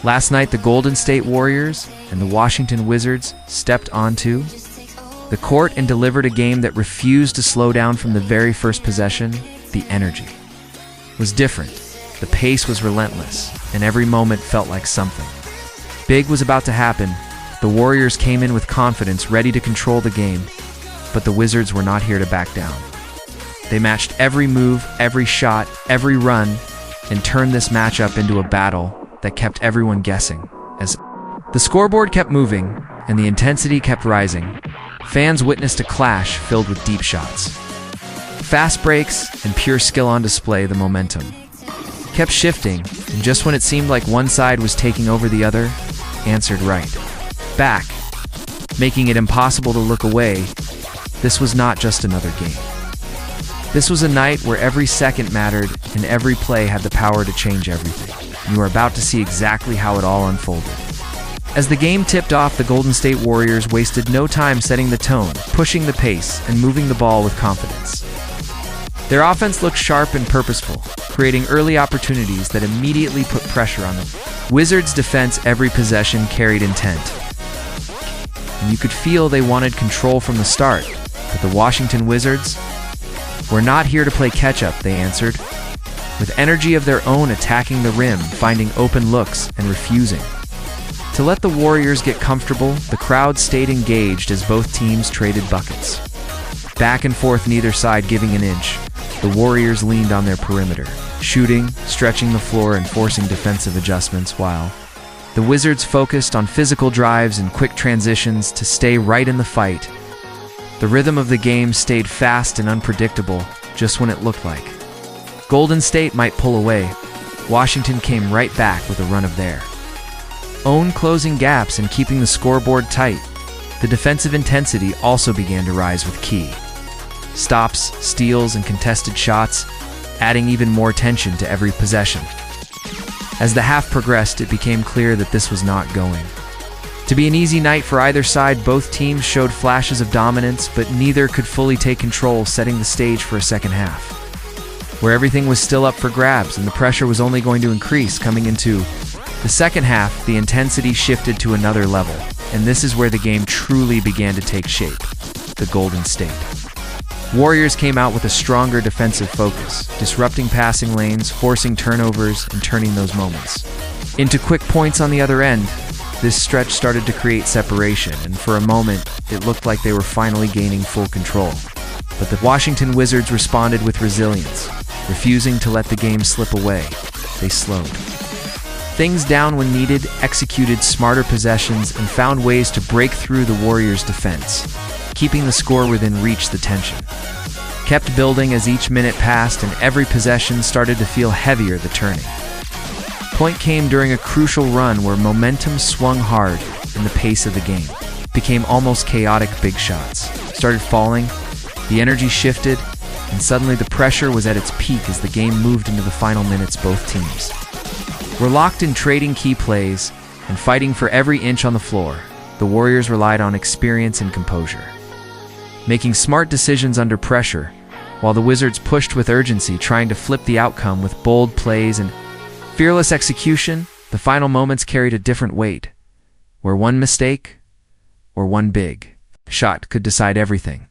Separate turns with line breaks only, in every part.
Last night, the Golden State Warriors and the Washington Wizards stepped onto the court and delivered a game that refused to slow down from the very first possession. The energy was different. The pace was relentless, and every moment felt like something big was about to happen. The Warriors came in with confidence, ready to control the game, but the Wizards were not here to back down. They matched every move, every shot, every run, and turned this matchup into a battle that kept everyone guessing. As the scoreboard kept moving and the intensity kept rising, fans witnessed a clash filled with deep shots. Fast breaks and pure skill on display. The momentum kept shifting, and just when it seemed like one side was taking over, the other answered right back, making it impossible to look away. This was not just another game. This was a night where every second mattered and every play had the power to change everything. You are about to see exactly how it all unfolded. As the game tipped off, the Golden State Warriors wasted no time setting the tone, pushing the pace, and moving the ball with confidence. Their offense looked sharp and purposeful, creating early opportunities that immediately put pressure on the Wizards' defense. Every possession carried intent, and you could feel they wanted control from the start. But the Washington Wizards were not here to play catch-up. They answered with energy of their own, attacking the rim, finding open looks, and refusing to let the Warriors get comfortable. The crowd stayed engaged as both teams traded buckets back and forth, neither side giving an inch. The Warriors leaned on their perimeter, shooting, stretching the floor, and forcing defensive adjustments, while the Wizards focused on physical drives and quick transitions to stay right in the fight. The rhythm of the game stayed fast and unpredictable. Just when it looked like Golden State might pull away, Washington came right back with a run of their own, closing gaps and keeping the scoreboard tight. The defensive intensity also began to rise with key stops, steals, and contested shots, adding even more tension to every possession. As the half progressed, it became clear that this was not going to be an easy night for either side. Both teams showed flashes of dominance, but neither could fully take control, setting the stage for a second half where everything was still up for grabs and the pressure was only going to increase. Coming into the second half, the intensity shifted to another level, and this is where the game truly began to take shape. The Golden State Warriors came out with a stronger defensive focus, disrupting passing lanes, forcing turnovers, and turning those moments into quick points on the other end. This stretch started to create separation, and for a moment, it looked like they were finally gaining full control. But the Washington Wizards responded with resilience, refusing to let the game slip away. They slowed things down when needed, executed smarter possessions, and found ways to break through the Warriors' defense, keeping the score within reach. The tension kept building as each minute passed and every possession started to feel heavier. The turning point came during a crucial run where momentum swung hard and the pace of the game became almost chaotic. Big shots started falling, the energy shifted, and suddenly the pressure was at its peak as the game moved into the final minutes. Both teams were locked in, trading key plays and fighting for every inch on the floor. The Warriors relied on experience and composure, making smart decisions under pressure, while the Wizards pushed with urgency, trying to flip the outcome with bold plays and fearless execution. The final moments carried a different weight, where one mistake or one big shot could decide everything.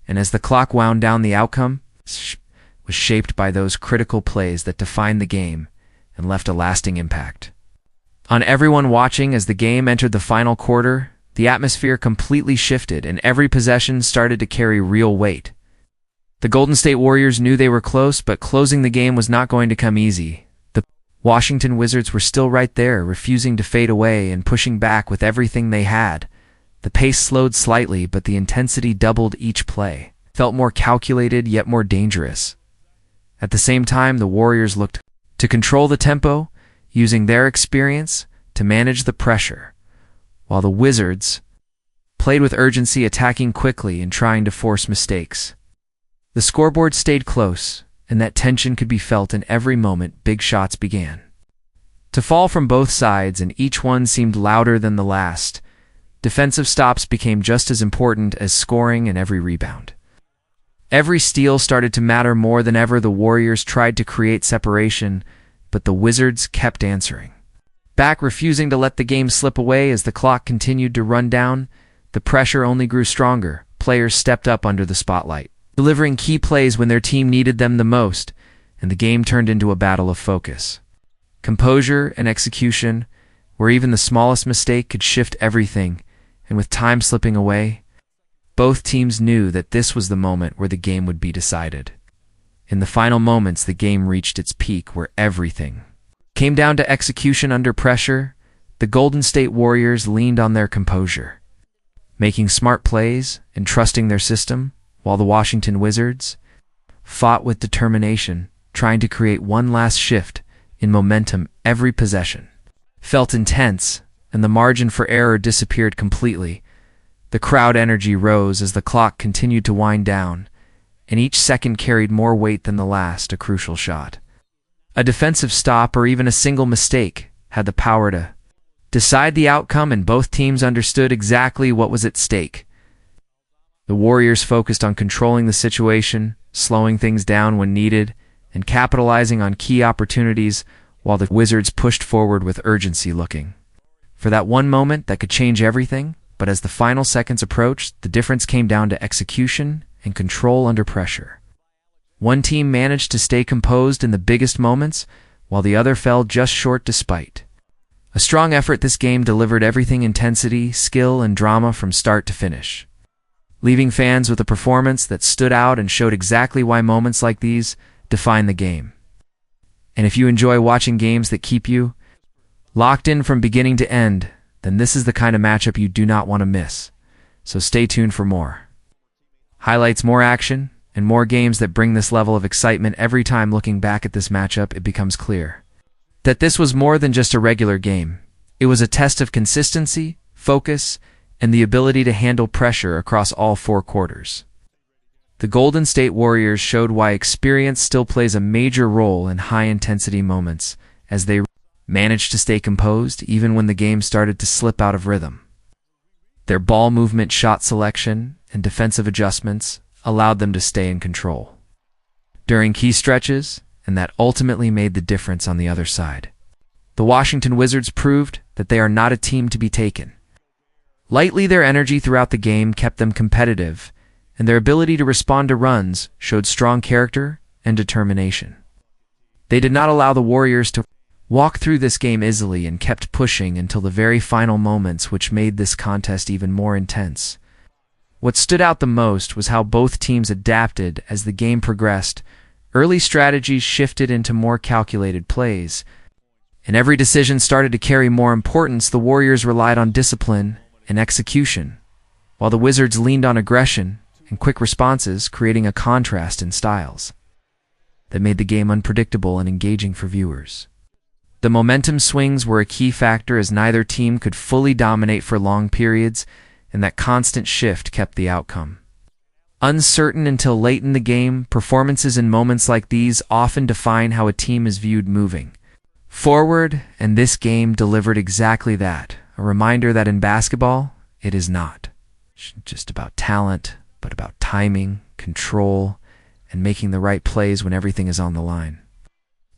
And as the clock wound down, the outcome was shaped by those critical plays that defined the game and left a lasting impact on everyone watching. As the game entered the final quarter, the atmosphere completely shifted and every possession started to carry real weight. The Golden State Warriors knew they were close, but closing the game was not going to come easy. The Washington Wizards were still right there, refusing to fade away and pushing back with everything they had. The pace slowed slightly, but the intensity doubled each play. It felt more calculated, yet more dangerous. At the same time, the Warriors looked to control the tempo, using their experience to manage the pressure, while the Wizards played with urgency, attacking quickly and trying to force mistakes. The scoreboard stayed close, and that tension could be felt in every moment. Big shots began to fall from both sides, and each one seemed louder than the last. Defensive stops became just as important as scoring, and every rebound, every steal started to matter more than ever. The Warriors tried to create separation, but the Wizards kept answering back, refusing to let the game slip away. As the clock continued to run down, the pressure only grew stronger. Players stepped up under the spotlight, delivering key plays when their team needed them the most, and the game turned into a battle of focus. Composure and execution, where even the smallest mistake could shift everything, and with time slipping away, both teams knew that this was the moment where the game would be decided. In the final moments, the game reached its peak, where everything came down to execution under pressure. The Golden State Warriors leaned on their composure, making smart plays and trusting their system, while the Washington Wizards fought with determination, trying to create one last shift in momentum. Every possession felt intense, and the margin for error disappeared completely. The crowd energy rose as the clock continued to wind down, and each second carried more weight than the last. A crucial shot, a defensive stop, or even a single mistake had the power to decide the outcome, and both teams understood exactly what was at stake. The Warriors focused on controlling the situation, slowing things down when needed, and capitalizing on key opportunities, while the Wizards pushed forward with urgency, looking for that one moment that could change everything. But as the final seconds approached, the difference came down to execution and control under pressure. One team managed to stay composed in the biggest moments, while the other fell just short. Despite a strong effort, this game delivered everything: intensity, skill, and drama from start to finish, leaving fans with a performance that stood out and showed exactly why moments like these define the game. And if you enjoy watching games that keep you locked in from beginning to end, then this is the kind of matchup you do not want to miss. So stay tuned for more highlights, more action, and more games that bring this level of excitement. Every time looking back at this matchup, it becomes clear that this was more than just a regular game. It was a test of consistency, focus, and the ability to handle pressure across all four quarters. The Golden State Warriors showed why experience still plays a major role in high-intensity moments, as they managed to stay composed even when the game started to slip out of rhythm. Their ball movement, shot selection, and defensive adjustments allowed them to stay in control during key stretches, and that ultimately made the difference on the other side. The Washington Wizards proved that they are not a team to be taken lightly. Their energy throughout the game kept them competitive, and their ability to respond to runs showed strong character and determination. They did not allow the Warriors to walk through this game easily and kept pushing until the very final moments, which made this contest even more intense. What stood out the most was how both teams adapted as the game progressed. Early strategies shifted into more calculated plays, and every decision started to carry more importance. The Warriors relied on discipline and execution, while the Wizards leaned on aggression and quick responses, creating a contrast in styles that made the game unpredictable and engaging for viewers. The momentum swings were a key factor, as neither team could fully dominate for long periods, and that constant shift kept the outcome uncertain until late in the game. Performances in moments like these often define how a team is viewed moving forward, and this game delivered exactly that. A reminder that in basketball, it is not just about talent, but about timing, control, and making the right plays when everything is on the line.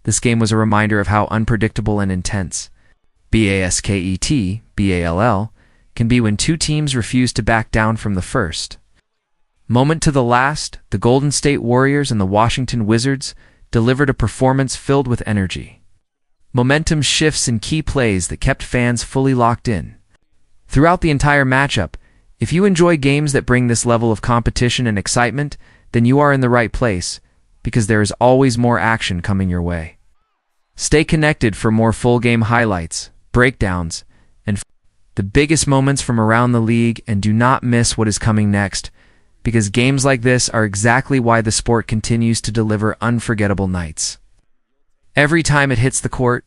This game was a reminder of how unpredictable and intense BASKETBALL can be when two teams refuse to back down from the first moment to the last. The Golden State Warriors and the Washington Wizards delivered a performance filled with energy, momentum shifts, and key plays that kept fans fully locked in throughout the entire matchup. If you enjoy games that bring this level of competition and excitement, then you are in the right place, because there is always more action coming your way. Stay connected for more full game highlights, breakdowns, and the biggest moments from around the league, and do not miss what is coming next, because games like this are exactly why the sport continues to deliver unforgettable nights. Every time it hits the court,